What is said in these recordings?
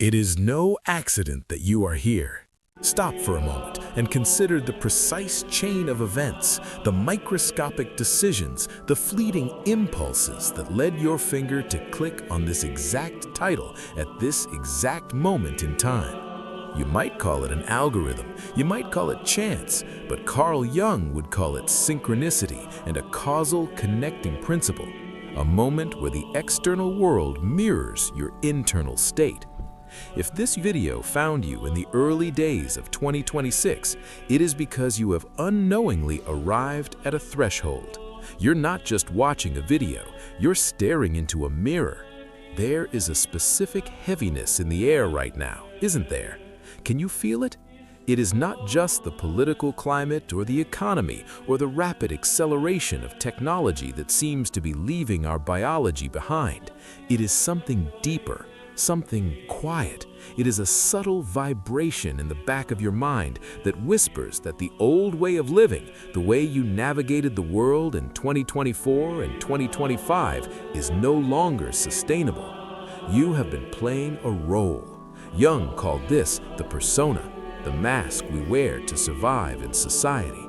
It is no accident that you are here. Stop for a moment and consider the precise chain of events, the microscopic decisions, the fleeting impulses that led your finger to click on this exact title at this exact moment in time. You might call it an algorithm, you might call it chance, but Carl Jung would call it synchronicity and a causal connecting principle, a moment where the external world mirrors your internal state. If this video found you in the early days of 2026, it is because you have unknowingly arrived at a threshold. You're not just watching a video, you're staring into a mirror. There is a specific heaviness in the air right now, isn't there? Can you feel it? It is not just the political climate or the economy or the rapid acceleration of technology that seems to be leaving our biology behind. It is something deeper. Something quiet. It is a subtle vibration in the back of your mind that whispers that the old way of living, the way you navigated the world in 2024 and 2025, is no longer sustainable. You have been playing a role. Jung called this the persona, the mask we wear to survive in society.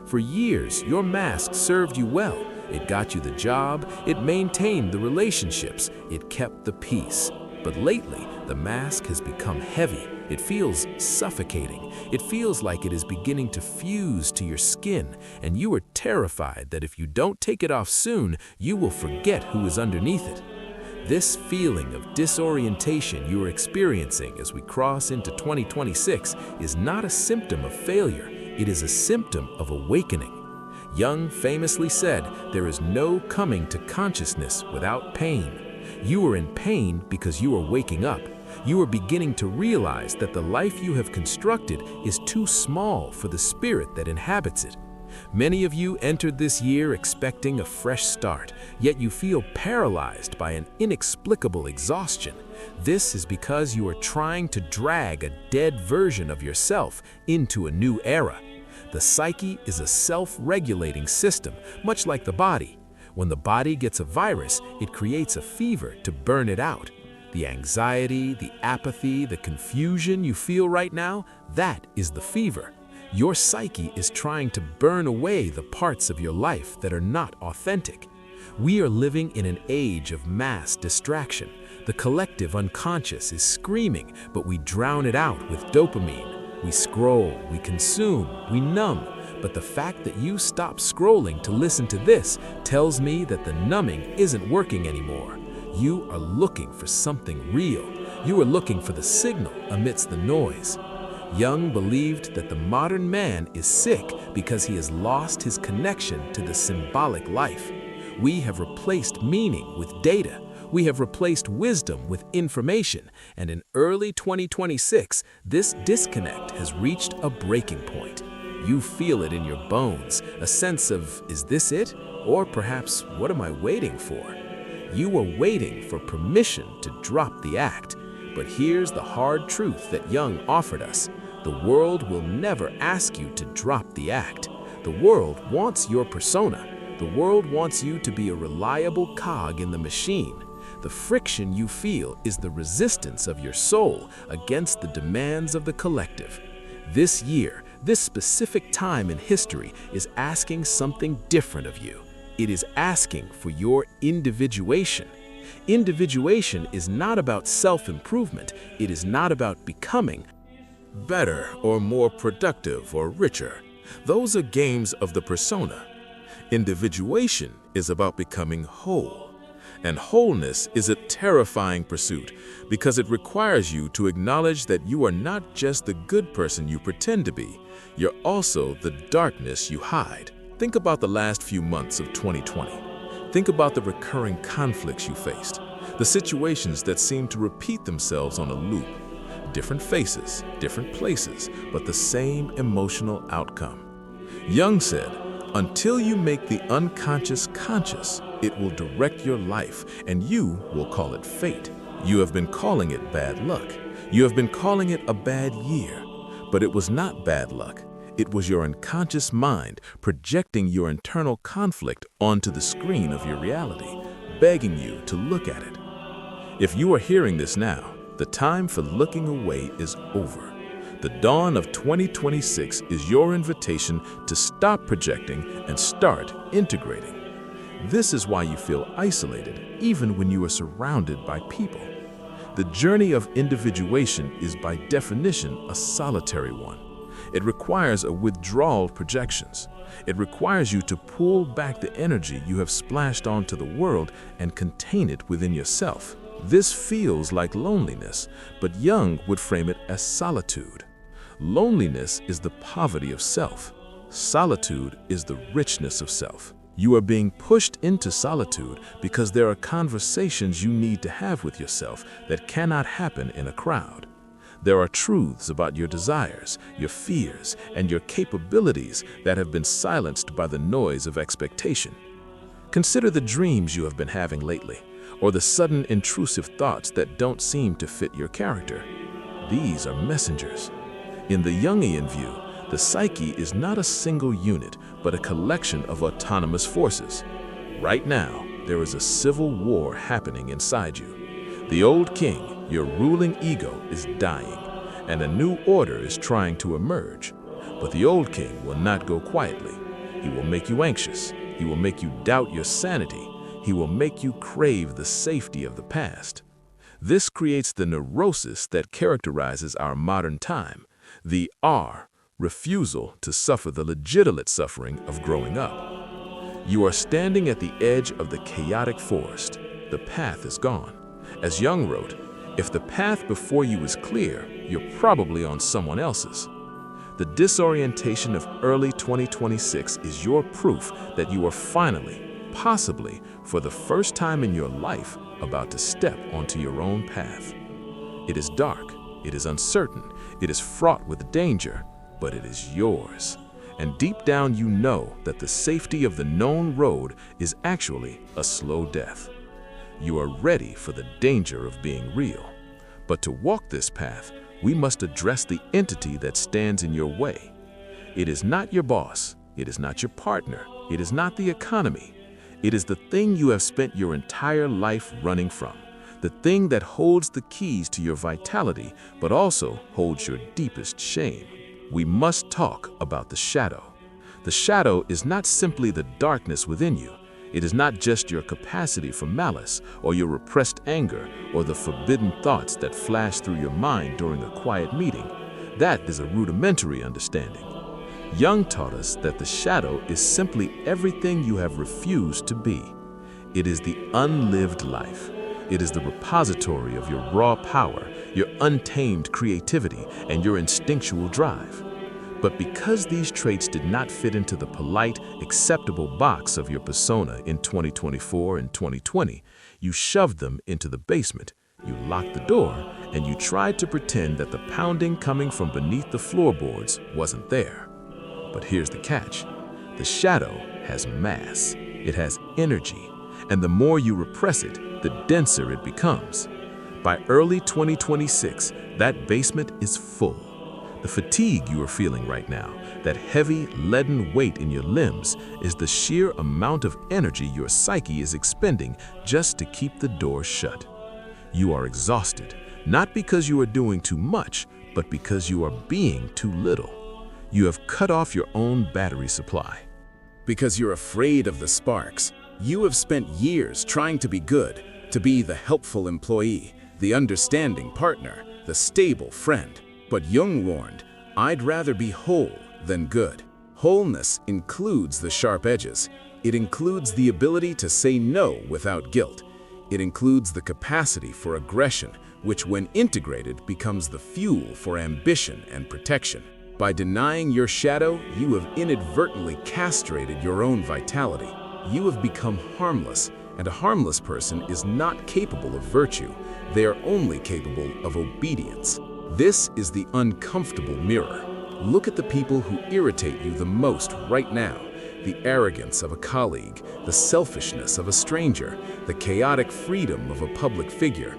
For years, your mask served you well. It got you the job, it maintained the relationships, it kept the peace. But lately, the mask has become heavy. It feels suffocating. It feels like it is beginning to fuse to your skin, and you are terrified that if you don't take it off soon, you will forget who is underneath it. This feeling of disorientation you are experiencing as we cross into 2026 is not a symptom of failure. It is a symptom of awakening. Jung famously said, "There is no coming to consciousness without pain." You are in pain because you are waking up. You are beginning to realize that the life you have constructed is too small for the spirit that inhabits it. Many of you entered this year expecting a fresh start, yet you feel paralyzed by an inexplicable exhaustion. This is because you are trying to drag a dead version of yourself into a new era. The psyche is a self-regulating system, much like the body. When the body gets a virus, it creates a fever to burn it out. The anxiety, the apathy, the confusion you feel right now, that is the fever. Your psyche is trying to burn away the parts of your life that are not authentic. We are living in an age of mass distraction. The collective unconscious is screaming, but we drown it out with dopamine. We scroll, we consume, we numb. But the fact that you stop scrolling to listen to this tells me that the numbing isn't working anymore. You are looking for something real. You are looking for the signal amidst the noise. Jung believed that the modern man is sick because he has lost his connection to the symbolic life. We have replaced meaning with data. We have replaced wisdom with information. And in early 2026, this disconnect has reached a breaking point. You feel it in your bones, a sense of, is this it? Or perhaps, what am I waiting for? You are waiting for permission to drop the act. But here's the hard truth that Jung offered us. The world will never ask you to drop the act. The world wants your persona. The world wants you to be a reliable cog in the machine. The friction you feel is the resistance of your soul against the demands of the collective. This year, this specific time in history is asking something different of you. It is asking for your individuation. Individuation is not about self-improvement. It is not about becoming better or more productive or richer. Those are games of the persona. Individuation is about becoming whole. And wholeness is a terrifying pursuit because it requires you to acknowledge that you are not just the good person you pretend to be, you're also the darkness you hide. Think about the last few months of 2020. Think about the recurring conflicts you faced, the situations that seem to repeat themselves on a loop. Different faces, different places, but the same emotional outcome. Jung said, until you make the unconscious conscious, it will direct your life, and you will call it fate. You have been calling it bad luck. You have been calling it a bad year. But it was not bad luck. It was your unconscious mind projecting your internal conflict onto the screen of your reality, begging you to look at it. If you are hearing this now, The time for looking away is over. The dawn of 2026 is your invitation to stop projecting and start integrating. This is why you feel isolated, even when you are surrounded by people. The journey of individuation is by definition a solitary one. It requires a withdrawal of projections. It requires you to pull back the energy you have splashed onto the world and contain it within yourself. This feels like loneliness, but Jung would frame it as solitude. Loneliness is the poverty of self. Solitude is the richness of self. You are being pushed into solitude because there are conversations you need to have with yourself that cannot happen in a crowd. There are truths about your desires, your fears, and your capabilities that have been silenced by the noise of expectation. Consider the dreams you have been having lately, or the sudden intrusive thoughts that don't seem to fit your character. These are messengers. In the Jungian view, the psyche is not a single unit, but a collection of autonomous forces. Right now, there is a civil war happening inside you. The old king, your ruling ego, is dying, and a new order is trying to emerge. But the old king will not go quietly. He will make you anxious. He will make you doubt your sanity. He will make you crave the safety of the past. This creates the neurosis that characterizes our modern time, the refusal to suffer the legitimate suffering of growing up. You are standing at the edge of the chaotic forest. The path is gone. As Jung wrote, if the path before you is clear, you're probably on someone else's. The disorientation of early 2026 is your proof that you are finally, possibly for the first time in your life, about to step onto your own path. It is dark, it is uncertain, it is fraught with danger, but it is yours. And deep down you know that the safety of the known road is actually a slow death. You are ready for the danger of being real. But to walk this path, we must address the entity that stands in your way. It is not your boss, it is not your partner, it is not the economy. It is the thing you have spent your entire life running from, the thing that holds the keys to your vitality, but also holds your deepest shame. We must talk about the shadow. The shadow is not simply the darkness within you. It is not just your capacity for malice, or your repressed anger, or the forbidden thoughts that flash through your mind during a quiet meeting. That is a rudimentary understanding. Jung taught us that the shadow is simply everything you have refused to be. It is the unlived life. It is the repository of your raw power, your untamed creativity, and your instinctual drive. But because these traits did not fit into the polite, acceptable box of your persona in 2024 and 2020, you shoved them into the basement, you locked the door, and you tried to pretend that the pounding coming from beneath the floorboards wasn't there. But here's the catch. The shadow has mass, it has energy, and the more you repress it, the denser it becomes. By early 2026, that basement is full. The fatigue you are feeling right now, that heavy, leaden weight in your limbs, is the sheer amount of energy your psyche is expending just to keep the door shut. You are exhausted, not because you are doing too much, but because you are being too little. You have cut off your own battery supply. Because you're afraid of the sparks, you have spent years trying to be good, to be the helpful employee, the understanding partner, the stable friend. But Jung warned, I'd rather be whole than good. Wholeness includes the sharp edges. It includes the ability to say no without guilt. It includes the capacity for aggression, which when integrated becomes the fuel for ambition and protection. By denying your shadow, you have inadvertently castrated your own vitality. You have become harmless, and a harmless person is not capable of virtue. They are only capable of obedience. This is the uncomfortable mirror. Look at the people who irritate you the most right now. The arrogance of a colleague, the selfishness of a stranger, the chaotic freedom of a public figure.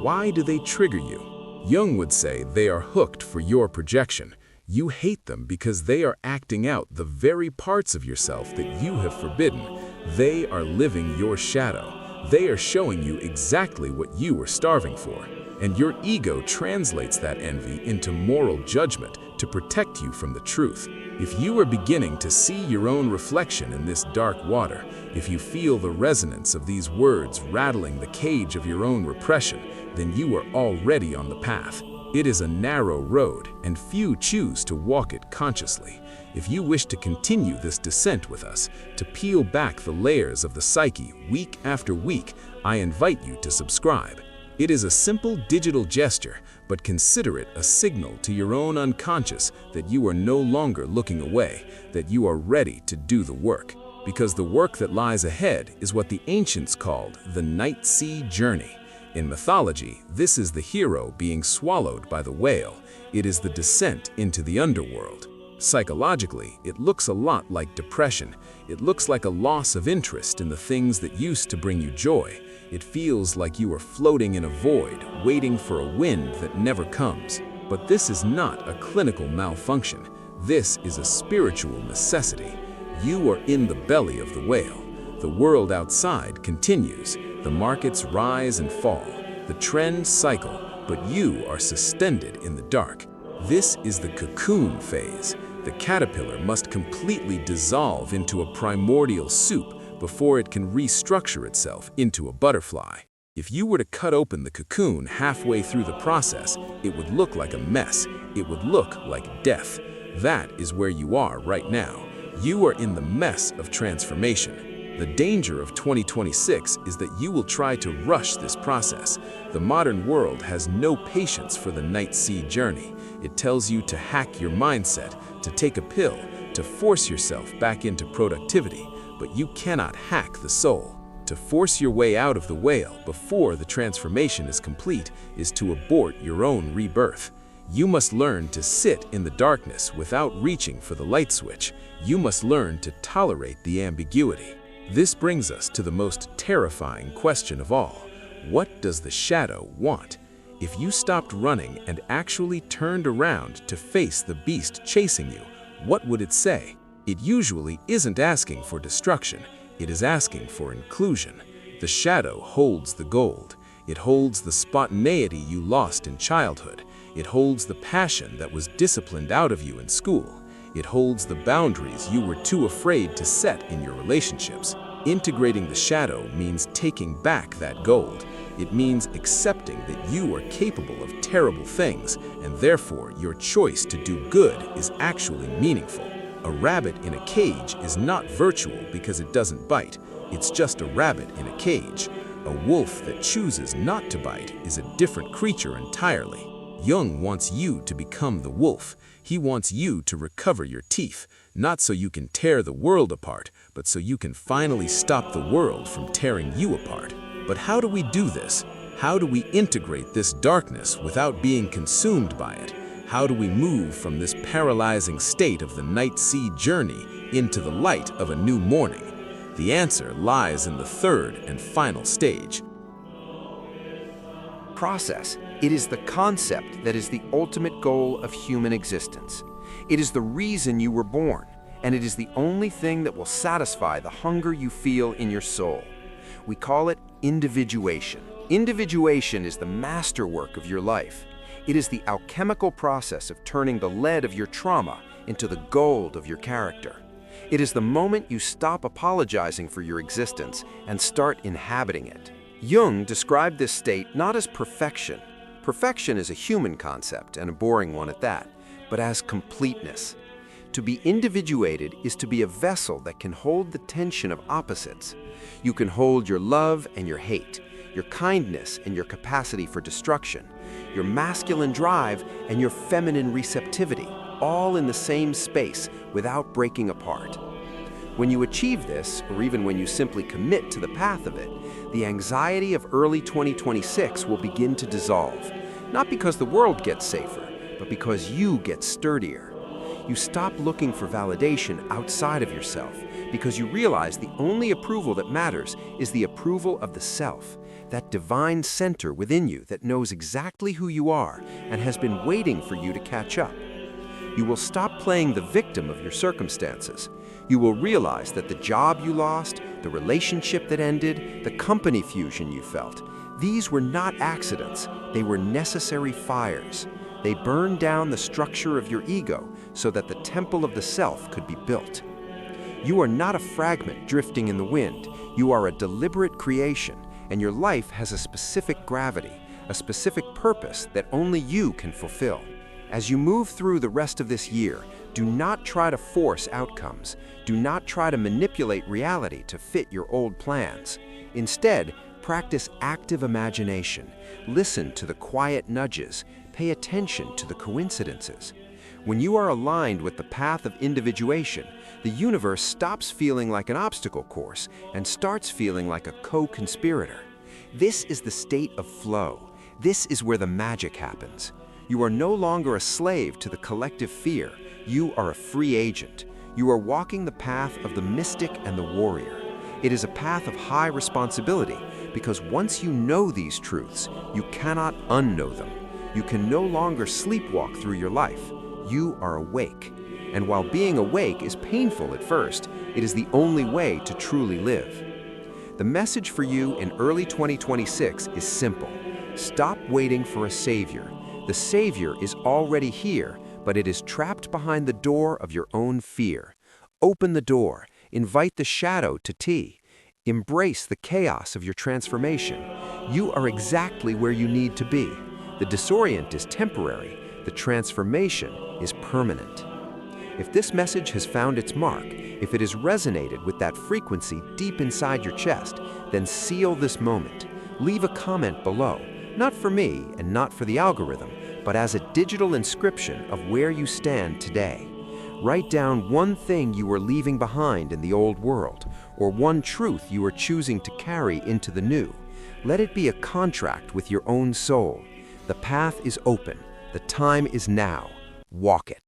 Why do they trigger you? Jung would say they are hooked for your projection. You hate them because they are acting out the very parts of yourself that you have forbidden. They are living your shadow. They are showing you exactly what you were starving for. And your ego translates that envy into moral judgment to protect you from the truth. If you are beginning to see your own reflection in this dark water, if you feel the resonance of these words rattling the cage of your own repression, then you are already on the path. It is a narrow road, and few choose to walk it consciously. If you wish to continue this descent with us, to peel back the layers of the psyche week after week, I invite you to subscribe. It is a simple digital gesture, but consider it a signal to your own unconscious that you are no longer looking away, that you are ready to do the work. Because the work that lies ahead is what the ancients called the night sea journey. In mythology, this is the hero being swallowed by the whale. It is the descent into the underworld. Psychologically, it looks a lot like depression. It looks like a loss of interest in the things that used to bring you joy. It feels like you are floating in a void, waiting for a wind that never comes. But this is not a clinical malfunction. This is a spiritual necessity. You are in the belly of the whale. The world outside continues. The markets rise and fall. The trends cycle, but you are suspended in the dark. This is the cocoon phase. The caterpillar must completely dissolve into a primordial soup before it can restructure itself into a butterfly. If you were to cut open the cocoon halfway through the process, it would look like a mess. It would look like death. That is where you are right now. You are in the mess of transformation. The danger of 2026 is that you will try to rush this process. The modern world has no patience for the night sea journey. It tells you to hack your mindset, to take a pill, to force yourself back into productivity. But you cannot hack the soul. To force your way out of the whale before the transformation is complete is to abort your own rebirth. You must learn to sit in the darkness without reaching for the light switch. You must learn to tolerate the ambiguity. This brings us to the most terrifying question of all. What does the shadow want? If you stopped running and actually turned around to face the beast chasing you, what would it say? It usually isn't asking for destruction, it is asking for inclusion. The shadow holds the gold. It holds the spontaneity you lost in childhood. It holds the passion that was disciplined out of you in school. It holds the boundaries you were too afraid to set in your relationships. Integrating the shadow means taking back that gold. It means accepting that you are capable of terrible things, and therefore your choice to do good is actually meaningful. A rabbit in a cage is not virtual because it doesn't bite. It's just a rabbit in a cage. A wolf that chooses not to bite is a different creature entirely. Jung wants you to become the wolf. He wants you to recover your teeth, not so you can tear the world apart, but so you can finally stop the world from tearing you apart. But how do we do this? How do we integrate this darkness without being consumed by it? How do we move from this paralyzing state of the night sea journey into the light of a new morning? The answer lies in the third and final stage. Process. It is the concept that is the ultimate goal of human existence. It is the reason you were born, and it is the only thing that will satisfy the hunger you feel in your soul. We call it individuation. Individuation is the masterwork of your life. It is the alchemical process of turning the lead of your trauma into the gold of your character. It is the moment you stop apologizing for your existence and start inhabiting it. Jung described this state not as perfection. Perfection is a human concept, and a boring one at that, but as completeness. To be individuated is to be a vessel that can hold the tension of opposites. You can hold your love and your hate, your kindness and your capacity for destruction, your masculine drive and your feminine receptivity, all in the same space without breaking apart. When you achieve this, or even when you simply commit to the path of it, the anxiety of early 2026 will begin to dissolve. Not because the world gets safer, but because you get sturdier. You stop looking for validation outside of yourself because you realize the only approval that matters is the approval of the self, that divine center within you that knows exactly who you are and has been waiting for you to catch up. You will stop playing the victim of your circumstances. You will realize that the job you lost, the relationship that ended, the company fusion you felt, these were not accidents. They were necessary fires. They burned down the structure of your ego so that the temple of the self could be built. You are not a fragment drifting in the wind. You are a deliberate creation, and your life has a specific gravity, a specific purpose that only you can fulfill. As you move through the rest of this year, do not try to force outcomes. Do not try to manipulate reality to fit your old plans. Instead, practice active imagination. Listen to the quiet nudges. Pay attention to the coincidences. When you are aligned with the path of individuation, the universe stops feeling like an obstacle course and starts feeling like a co-conspirator. This is the state of flow. This is where the magic happens. You are no longer a slave to the collective fear. You are a free agent. You are walking the path of the mystic and the warrior. It is a path of high responsibility because once you know these truths, you cannot unknow them. You can no longer sleepwalk through your life. You are awake. And while being awake is painful at first, it is the only way to truly live. The message for you in early 2026 is simple. Stop waiting for a savior. The savior is already here, but it is trapped behind the door of your own fear. Open the door. Invite the shadow to tea. Embrace the chaos of your transformation. You are exactly where you need to be. The disorient is temporary. The transformation is permanent. If this message has found its mark, if it has resonated with that frequency deep inside your chest, then seal this moment. Leave a comment below, not for me and not for the algorithm, but as a digital inscription of where you stand today. Write down one thing you are leaving behind in the old world, or one truth you are choosing to carry into the new. Let it be a contract with your own soul. The path is open. The time is now. Walk it.